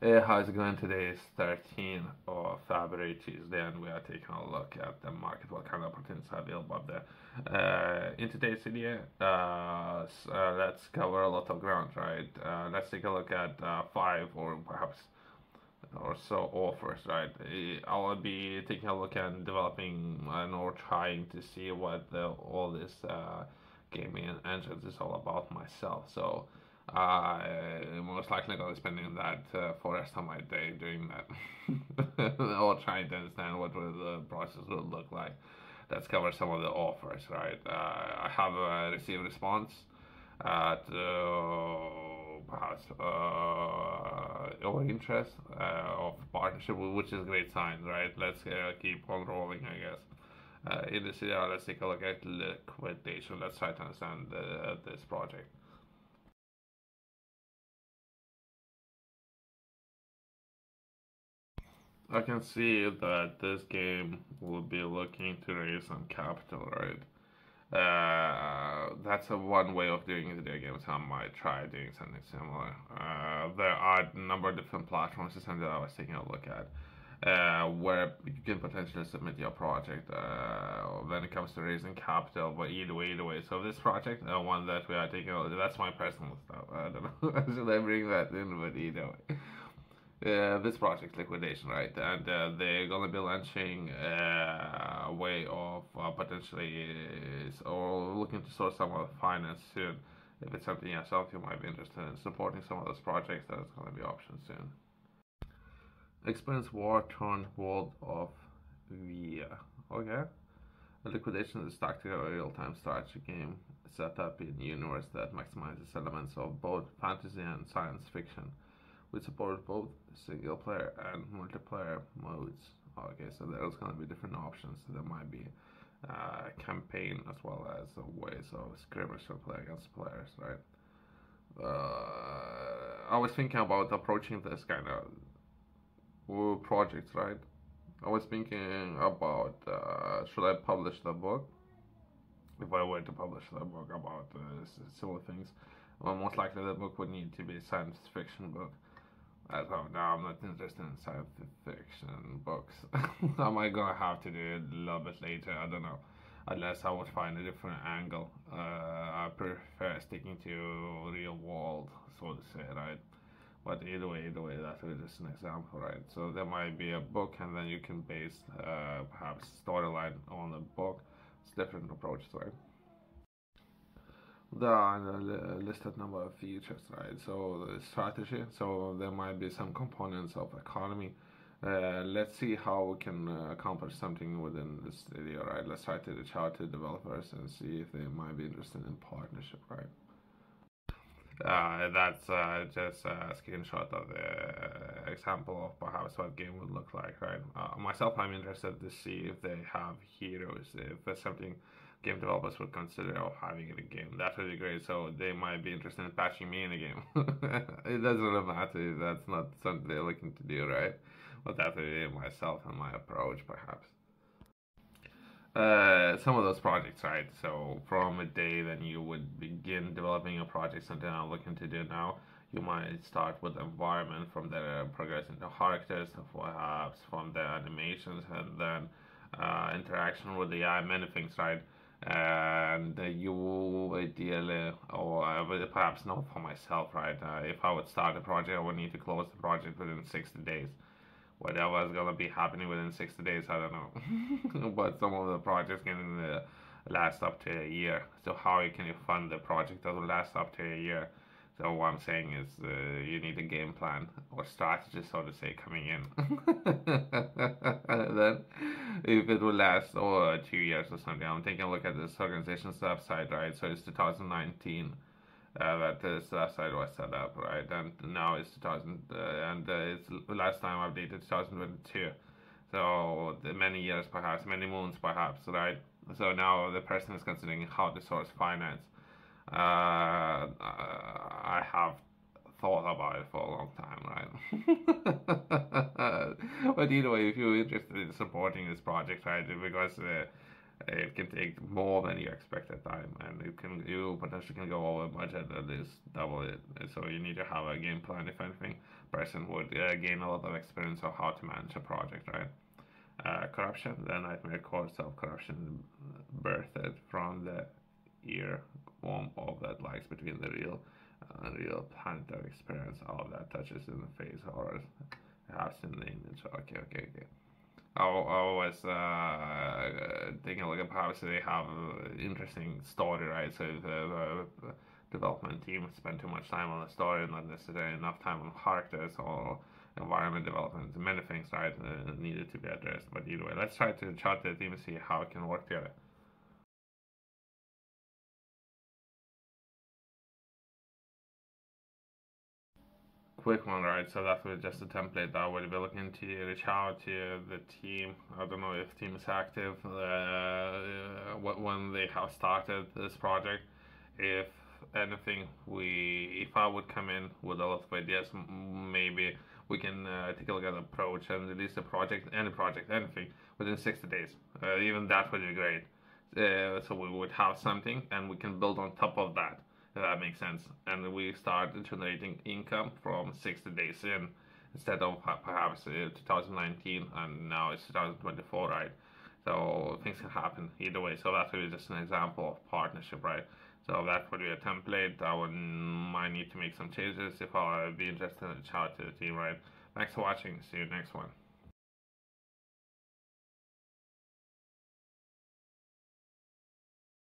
Hey, how's it going? Today is 13th of February, Tuesday, and we are taking a look at the market, what kind of opportunities are available up there. In today's video, let's cover a lot of ground, right? Let's take a look at five or perhaps or so offers, right? I will be taking a look at developing and or trying to see what all this gaming engines is all about myself. So most likely gonna be spending that for the rest of my day doing that, or trying to understand what the process would look like. Let's cover some of the offers, right? I have received response to perhaps or interest of partnership, which is a great sign, right? Let's keep on rolling, I guess. In this video, let's take a look at liquidation. Let's try to understand this project. I can see that this game will be looking to raise some capital, right? That's one way of doing video games. I might try doing something similar. There are a number of different platforms that I was taking a look at. Where you can potentially submit your project when it comes to raising capital, but either way. So this project, one that we are taking a look, that's my personal stuff. I don't know, should I bring that in, but either way. This project liquidation, right? And they're gonna be launching a way of potentially or looking to source some of the finance soon. If it's something yourself you might be interested in supporting some of those projects, that's gonna be options soon. Experience war-torn world of VIA. Okay. Liquidation is a tactical real-time strategy game set up in a universe that maximizes elements of both fantasy and science fiction. We support both single player and multiplayer modes. Okay, so there's going to be different options. There might be campaign as well as ways of skirmish or play against players, right? I was thinking about approaching this kind of projects, right? I was thinking about should I publish the book? If I were to publish the book about similar things, well, most likely the book would need to be a science fiction book. As of now, I'm not interested in science fiction books. Am I gonna have to do it a little bit later? I don't know. Unless I would find a different angle. I prefer sticking to real world, so to say, right? But either way, that's just an example, right? So there might be a book, and then you can base perhaps storyline on the book. It's different approaches, right? There are a listed number of features, right? So the strategy, so there might be some components of economy. Let's see how we can accomplish something within this video, right? Let's try to reach out to developers and see if they might be interested in partnership, right? That's just a screenshot of the example of perhaps what game would look like, right? Myself, I'm interested to see if they have heroes, if there's something game developers would consider of having in a game. That would be great. So they might be interested in patching me in a game. It doesn't really matter if that's not something they're looking to do, right? But that would be myself and my approach, perhaps. Some of those projects, right? So from a day then you would begin developing a project, something I'm looking to do now. You might start with environment, from there progress into characters, perhaps from the animations, and then interaction with the AI, many things, right? And you ideally, or I would perhaps not for myself, right? If I would start a project, I would need to close the project within 60 days. Whatever is gonna be happening within 60 days, I don't know. But some of the projects can last up to a year. So how can you fund the project that will last up to a year? So what I'm saying is you need a game plan or strategy, so to say, coming in. Then, if it will last 2 years or something, I'm taking a look at this organization's website, right? So it's 2019 that this website was set up, right? And now it's 2000, and it's last time updated 2022. So many years, perhaps many moons, perhaps, right? So now the person is considering how to source finance. I have thought about it for a long time, right? But either way, if you're interested in supporting this project, right, because it can take more than you expect at time, and you potentially can go over budget at least double it. So you need to have a game plan. If anything, person would gain a lot of experience of how to manage a project, right? Corruption, the nightmare course of corruption birthed from the earworm of that lies between the real and real planetary experience. All of that touches in the face horrors. Perhaps in the image. Okay. I was taking a look at perhaps they have an interesting story, right? So the development team spent too much time on the story, not necessarily enough time on characters or environment development. Many things, right, needed to be addressed. But either way, let's try to chat the team and see how it can work together. Quick one, right? So that was just a template that would be looking to reach out to the team. I don't know if team is active when they have started this project. If anything, if I would come in with a lot of ideas, maybe we can take a look at the approach and release the project, any project, anything within 60 days. Even that would be great. So we would have something, and we can build on top of that. If that makes sense. And we start generating income from 60 days in instead of perhaps 2019 and now it's 2024, right? So things can happen either way. So that's really just an example of partnership, right? So that would be a template. Might need to make some changes if I'll be interested in the chat to the team, right? Thanks for watching. See you next one.